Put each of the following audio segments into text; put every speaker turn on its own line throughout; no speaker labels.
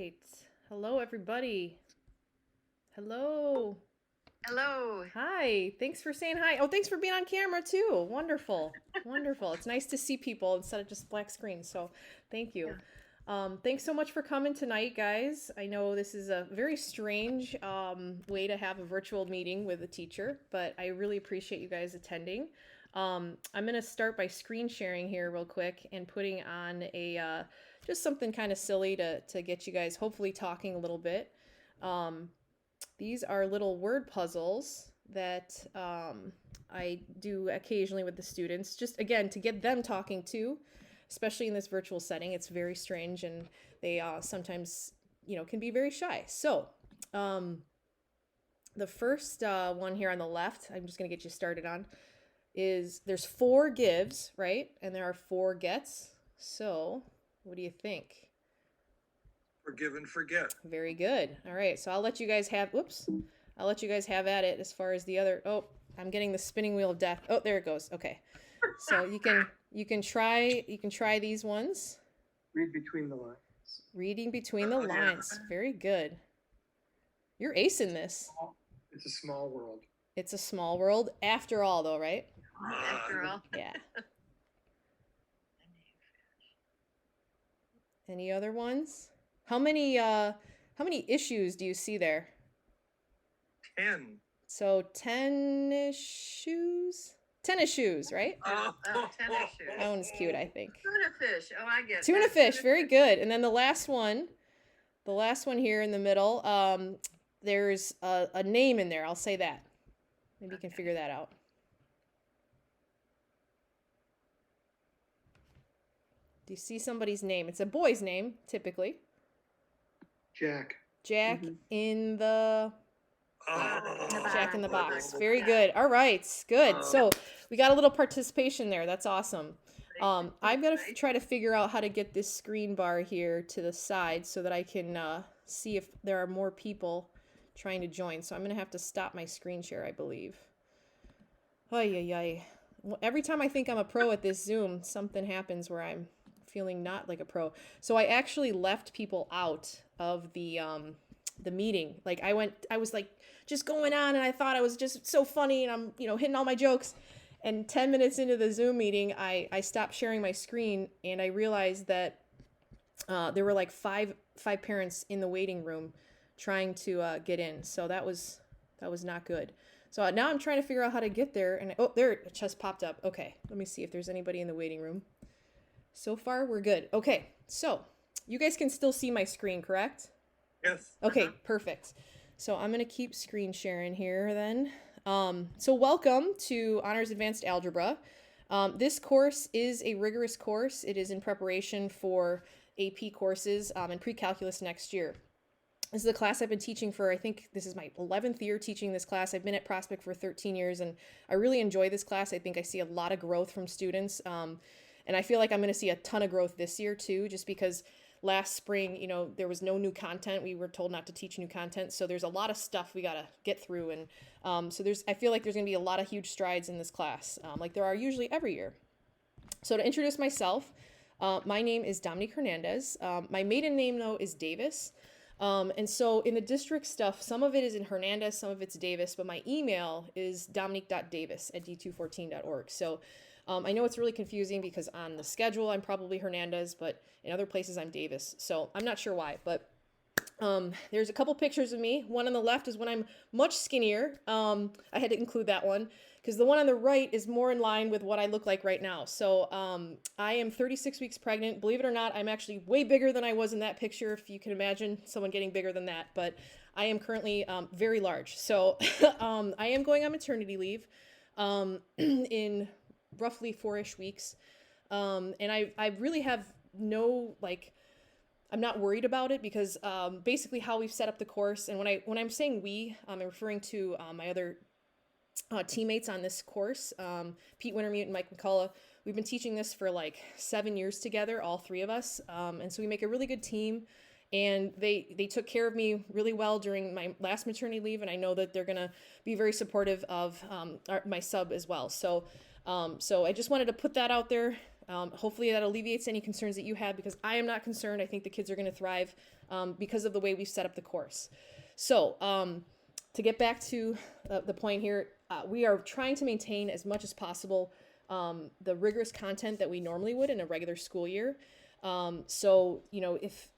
right. Hello, everybody. Hello.
Hello.
Hi. Thanks for saying hi. Oh, thanks for being on camera too. Wonderful. Wonderful. It's nice to see people instead of just black screen. So thank you.
Yeah.
Thanks so much for coming tonight, guys. I know this is a very strange way to have a virtual meeting with a teacher, but I really appreciate you guys attending. I'm going to start by screen sharing here real quick and putting on a just something kind of silly to get you guys hopefully talking a little bit. Um, these are little word puzzles that I do occasionally with the students, just again to get them talking too, especially in this virtual setting. It's very strange, and they sometimes, can be very shy. So, um, the first one here on the left, I'm just going to get you started on, is there's four gives, right? And there are four gets. So, what do you think?
Forgive and forget.
Very good. All right, so I'll let you guys have. Whoops, I'll let you guys have at it as far as the other. Oh, I'm getting the spinning wheel of death. Oh, there it goes. Okay, so you can try these ones.
Read between the lines.
Reading between the
Yeah.
lines. Very good. You're acing this.
It's a small world.
It's a small world after all, though, right?
After all.
Yeah. Any other ones? How many issues do you see there?
10.
So 10 issues? Tennis shoes, right?
Oh, tennis shoes.
That one's cute, I think.
Tuna fish. Oh, I get it.
Tuna
That's
fish, very good. And then the last one here in the middle, there's a name in there. I'll say that. Maybe you can figure that out. Do you see somebody's name? It's a boy's name, typically.
Jack.
Jack
Mhm.
in the
Oh.
Jack in the box. Very good. All right, good. So we got a little participation there. That's awesome. I've got to try to figure out how to get this screen bar here to the side so that I can see if there are more people trying to join. So I'm going to have to stop my screen share, I believe. Ay, ay, ay. Well, every time I think I'm a pro at this Zoom, something happens where I'm feeling not like a pro. So I actually left people out of the meeting. Like I was like just going on, and I thought I was just so funny, and I'm hitting all my jokes. And 10 minutes into the Zoom meeting, I stopped sharing my screen, and I realized that there were like five parents in the waiting room trying to get in. So that was not good. So now I'm trying to figure out how to get there. And oh, there it just popped up. Okay, let me see if there's anybody in the waiting room. So far, we're good. Okay, so you guys can still see my screen, correct?
Yes.
Okay, perfect. So I'm going to keep screen sharing here then. So welcome to Honors Advanced Algebra. This course is a rigorous course. It is in preparation for AP courses and pre-calculus next year. This is a class I've been teaching for, I think this is my 11th year teaching this class. I've been at Prospect for 13 years, and I really enjoy this class. I think I see a lot of growth from students. And I feel like I'm going to see a ton of growth this year too, just because last spring, there was no new content. We were told not to teach new content. So there's a lot of stuff we got to get through. And so I feel like there's going to be a lot of huge strides in this class, like there are usually every year. So to introduce myself, my name is Dominique Hernandez. My maiden name, though, is Davis. And so in the district stuff, some of it is in Hernandez, some of it's Davis, but my email is dominique.davis@d214.org. So I know it's really confusing because on the schedule, I'm probably Hernandez, but in other places, I'm Davis. So I'm not sure why, but there's a couple pictures of me. One on the left is when I'm much skinnier. I had to include that one because the one on the right is more in line with what I look like right now. So I am 36 weeks pregnant. Believe it or not, I'm actually way bigger than I was in that picture, if you can imagine someone getting bigger than that. But I am currently very large. So I am going on maternity leave in roughly 4-ish weeks. And I really have no, I'm not worried about it because basically how we've set up the course, and when I'm saying we, I'm referring to my other teammates on this course, Pete Wintermute and Mike McCullough. We've been teaching this for like 7 years together, all three of us, and so we make a really good team. And they took care of me really well during my last maternity leave, and I know that they're gonna be very supportive of my sub as well. So I just wanted to put that out there. Hopefully that alleviates any concerns that you have, because I am not concerned. I think the kids are going to thrive because of the way we've set up the course. So to get back to the point here, we are trying to maintain as much as possible the rigorous content that we normally would in a regular school year. So, you know, if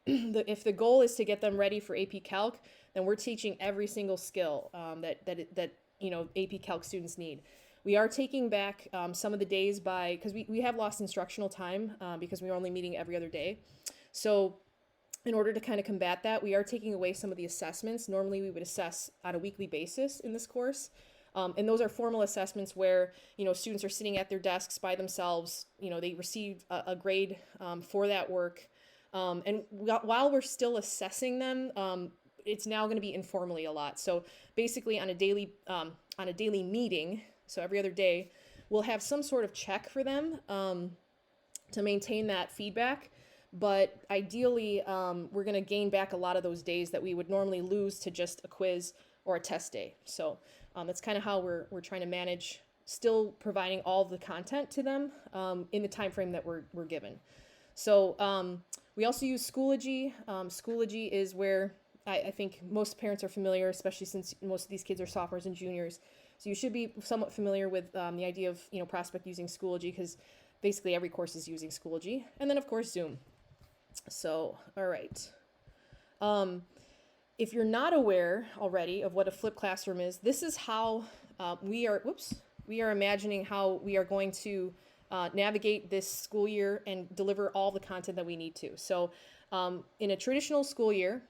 if the goal is to get them ready for AP Calc, then we're teaching every single skill that you know, AP Calc students need. We are taking back some of the days because we have lost instructional time because we're only meeting every other day. So in order to kind of combat that, we are taking away some of the assessments. Normally we would assess on a weekly basis in this course. And those are formal assessments where, you know, students are sitting at their desks by themselves. You know, they receive a grade for that work. And while we're still assessing them, it's now going to be informally a lot. So basically on a daily meeting, so every other day, we'll have some sort of check for them to maintain that feedback. But ideally, we're going to gain back a lot of those days that we would normally lose to just a quiz or a test day. So that's kind of how we're trying to manage, still providing all of the content to them in the time frame that we're given. So we also use Schoology. Schoology is where I think most parents are familiar, especially since most of these kids are sophomores and juniors. So you should be somewhat familiar with the idea of, you know, Prospect using Schoology, because basically every course is using Schoology. And then of course Zoom. So, all right. If you're not aware already of what a flipped classroom is, this is how we are imagining how we are going to navigate this school year and deliver all the content that we need to. So in a traditional school year,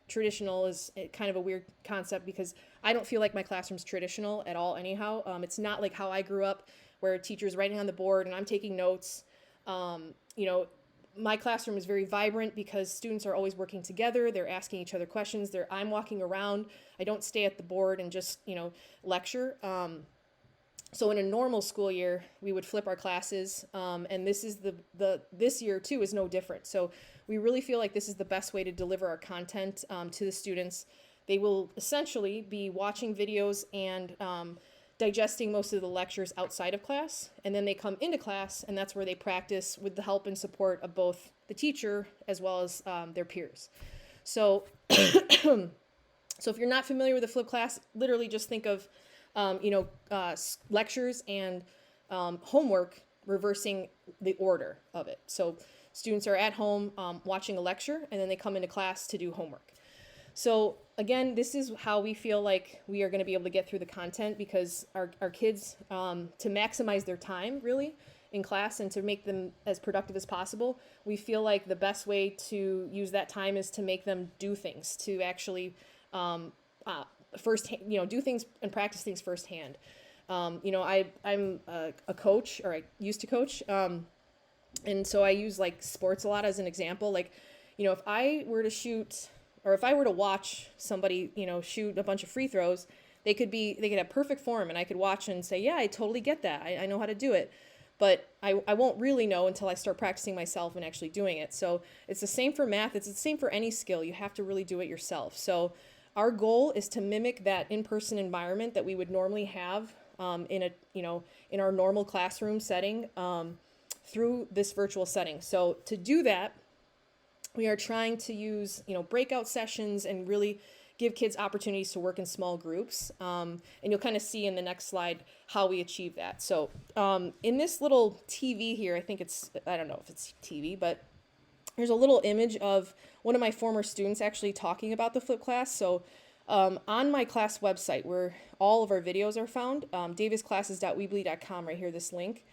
traditional is kind of a weird concept because I don't feel like my classroom's traditional at all anyhow. It's not like how I grew up, where a teacher's writing on the board and I'm taking notes. You know, my classroom is very vibrant because students are always working together. They're asking each other questions. I'm walking around. I don't stay at the board and just, you know, lecture. So in a normal school year, we would flip our classes, and this is this year too is no different. So we really feel like this is the best way to deliver our content to the students. They will essentially be watching videos and digesting most of the lectures outside of class, and then they come into class, and that's where they practice with the help and support of both the teacher as well as their peers. So, so if you're not familiar with a flipped class, literally just think of lectures and homework reversing the order of it. So students are at home watching a lecture, and then they come into class to do homework. So again, this is how we feel like we are going to be able to get through the content, because our kids, to maximize their time really in class and to make them as productive as possible, we feel like the best way to use that time is to make them do things, to actually do things and practice things firsthand. I'm a coach, or I used to coach. And so I use like sports a lot as an example. Like, you know, if I were to watch somebody, you know, shoot a bunch of free throws, they could have perfect form, and I could watch and say, yeah, I totally get that. I know how to do it. But I won't really know until I start practicing myself and actually doing it. So it's the same for math. It's the same for any skill. You have to really do it yourself. So our goal is to mimic that in-person environment that we would normally have in our normal classroom setting through this virtual setting. So to do that, we are trying to use, you know, breakout sessions and really give kids opportunities to work in small groups. And you'll kind of see in the next slide how we achieve that. So in this little TV here, I don't know if it's TV, but there's a little image of one of my former students actually talking about the flipped class. So on my class website, where all of our videos are found, davisclasses.weebly.com, right here, this link.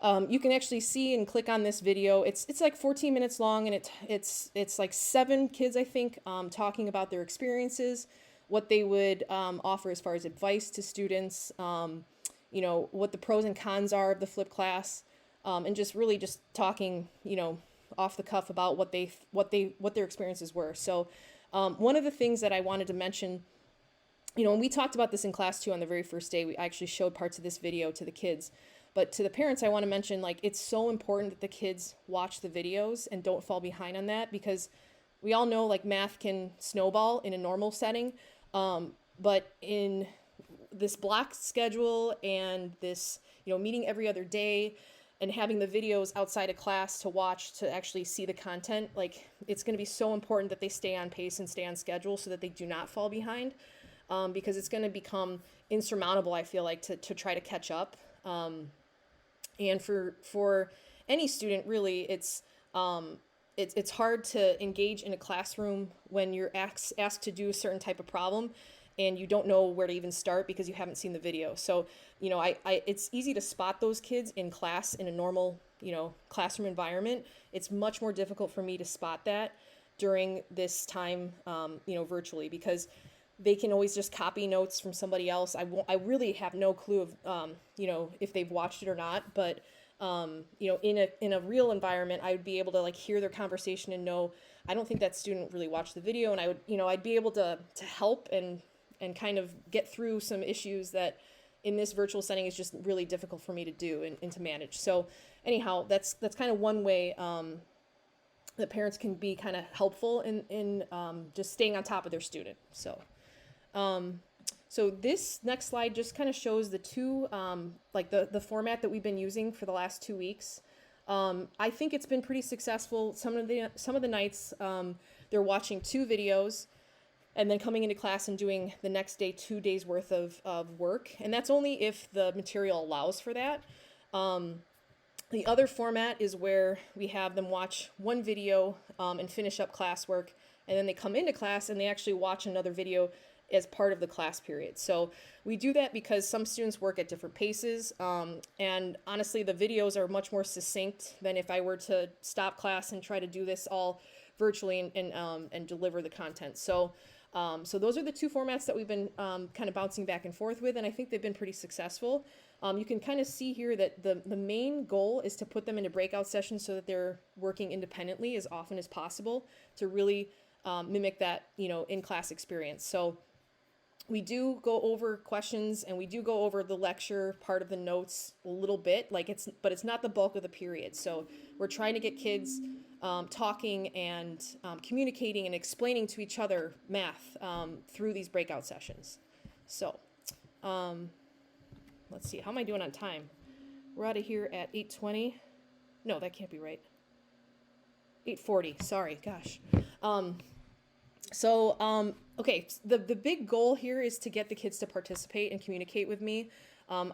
You can actually see and click on this video. It's like 14 minutes long, and it's like 7 kids, I think, talking about their experiences, what they would offer as far as advice to students, what the pros and cons are of the flipped class, and just really just talking, you know, off the cuff about what their experiences were. So one of the things that I wanted to mention, you know, and we talked about this in class too on the very first day, we actually showed parts of this video to the kids. But to the parents, I want to mention, like, it's so important that the kids watch the videos and don't fall behind on that, because we all know, like, math can snowball in a normal setting. But this block schedule and this, meeting every other day and having the videos outside of class to watch to actually see the content, like it's going to be so important that they stay on pace and stay on schedule so that they do not fall behind, because it's going to become insurmountable, I feel like, to try to catch up. And for any student, really, it's hard to engage in a classroom when you're asked to do a certain type of problem and you don't know where to even start because you haven't seen the video. So, it's easy to spot those kids in class in a normal, classroom environment. It's much more difficult for me to spot that during this time, virtually, because they can always just copy notes from somebody else. I really have no clue of, if they've watched it or not, but, in a real environment, I would be able to like hear their conversation and know, I don't think that student really watched the video, and I would, I'd be able to help and kind of get through some issues that in this virtual setting is just really difficult for me to do and to manage. So anyhow, that's kind of one way, that parents can be kind of helpful in just staying on top of their student. So this next slide just kind of shows the two, like the format that we've been using for the last 2 weeks. I think it's been pretty successful. Some of the nights, they're watching 2 videos and then coming into class and doing the next day 2 days worth of work. And that's only if the material allows for that. The other format is where we have them watch 1 video and finish up classwork, and then they come into class and they actually watch another video as part of the class period. So we do that because some students work at different paces, and honestly the videos are much more succinct than if I were to stop class and try to do this all virtually and deliver the content. So those are the 2 formats that we've been kind of bouncing back and forth with, and I think they've been pretty successful. You can kind of see here that the main goal is to put them into breakout sessions so that they're working independently as often as possible to really mimic that, in-class experience. So we do go over questions and we do go over the lecture part of the notes a little bit, but it's not the bulk of the period. So we're trying to get kids talking and communicating and explaining to each other math through these breakout sessions. So let's see, how am I doing on time? We're out of here at 8:20. No, that can't be right. 8:40, sorry, gosh. Okay, the big goal here is to get the kids to participate and communicate with me. I'm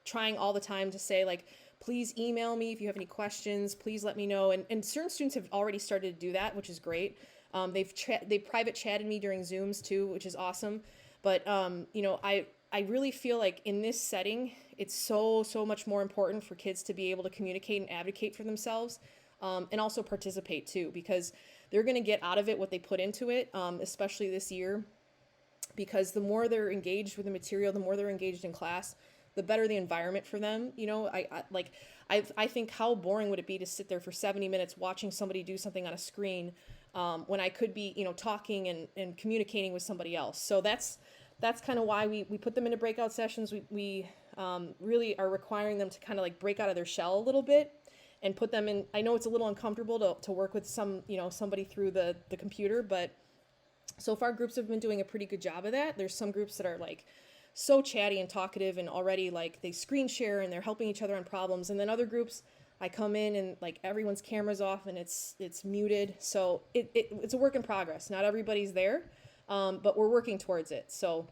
trying all the time to say, like, please email me if you have any questions, please let me know. And certain students have already started to do that, which is great. They've private chatted me during Zooms too, which is awesome. But, I really feel like in this setting, it's so much more important for kids to be able to communicate and advocate for themselves, and also participate too, because they're going to get out of it what they put into it, especially this year, because the more they're engaged with the material, the more they're engaged in class, the better the environment for them. I think how boring would it be to sit there for 70 minutes watching somebody do something on a screen, when I could be, talking and communicating with somebody else. So that's kind of why we put them into breakout sessions. We really are requiring them to kind of like break out of their shell a little bit and put them in. I know it's a little uncomfortable to work with somebody through the computer, but so far groups have been doing a pretty good job of that. There's some groups that are like so chatty and talkative and already like they screen share and they're helping each other on problems. And then other groups, I come in and like everyone's camera's off and it's muted. So it's a work in progress. Not everybody's there, but we're working towards it. So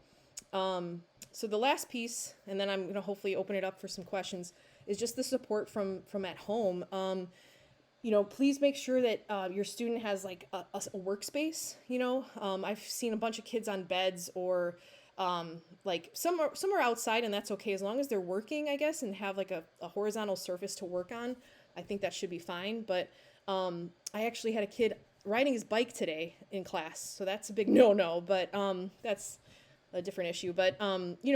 the last piece, and then I'm going to hopefully open it up for some questions, is just the support from at home. Please make sure that your student has like a workspace. I've seen a bunch of kids on beds or like some are outside, and that's okay as long as they're working, I guess, and have like a horizontal surface to work on. I think that should be fine. But I actually had a kid riding his bike today in class, so that's a big no. But that's a different issue. But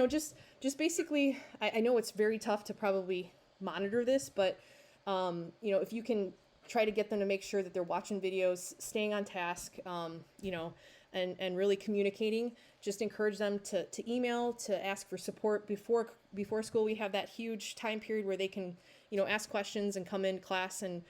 just basically, I know it's very tough to probably monitor this, but if you can try to get them to make sure that they're watching videos, staying on task, and really communicating. Just encourage them to email, to ask for support before school. We have that huge time period where they can, ask questions and come in class. And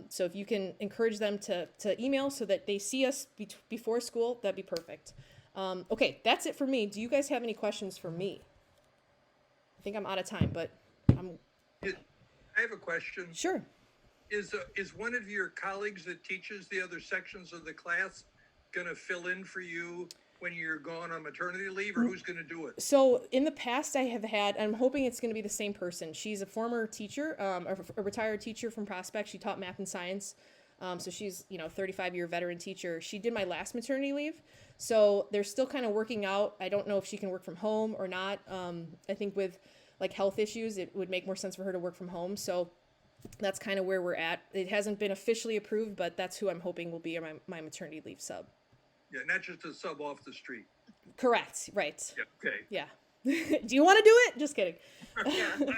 so if you can encourage them to email so that they see us before school, that'd be perfect. Okay, that's it for me. Do you guys have any questions for me? I think I'm out of time, but I'm
I have a question.
sure.
Is one of your colleagues that teaches the other sections of the class going to fill in for you when you're gone on maternity leave, or who's going to do it?
So in the past, I have had, I'm hoping it's going to be the same person. She's a former teacher, a retired teacher from Prospect. She taught math and science. So she's, 35-year veteran teacher. She did my last maternity leave. So they're still kind of working out. I don't know if she can work from home or not. I think with like health issues, it would make more sense for her to work from home. So that's kind of where we're at. It hasn't been officially approved, but that's who I'm hoping will be my maternity leave sub.
Yeah, not just a sub off the street.
Correct. Right.
Yeah, okay.
Yeah. Do you want to do it? Just kidding.
Yeah.
Yeah,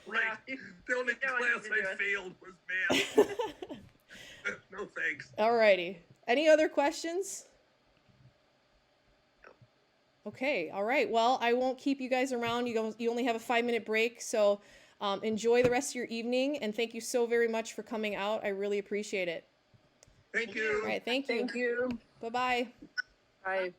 right.
Yeah.
The only
You don't
class
need to do
I
it.
failed was math. No thanks.
Alrighty. Any other questions? Okay. All right. Well, I won't keep you guys around. You only have a 5-minute break, so enjoy the rest of your evening, and thank you so very much for coming out. I really appreciate it.
Thank you.
All right. Thank you.
Thank you.
Bye-bye.
Bye.